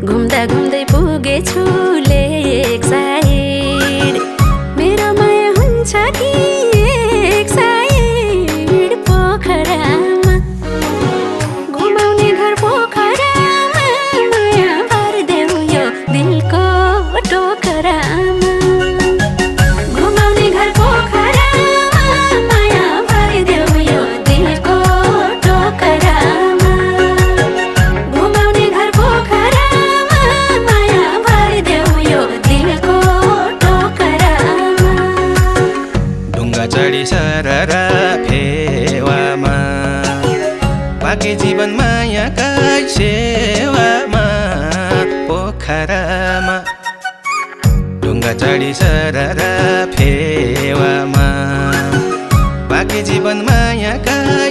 घुम्दा घुम्दै पुगेछु लेक साइड मेरो माया हुन्छ कि एक साइड पोखरामा घुमाउने घर पोखरामा माया भरिदेऊ यो दिलको टोकरामा घुमाउने घर पोखरामा माया भरिदेऊ यो दिलको टोकरामा घुमाउने घर पोखरामा माया भरिदेऊ यो दिलको टोकरामा ढुङ्गा चढी सररा फेवामा बाँकी जीवन मायाकै सेवामा पोखरामा ढुङ्गा चढी सररा फेवामा बाँकी जीवन मायाकै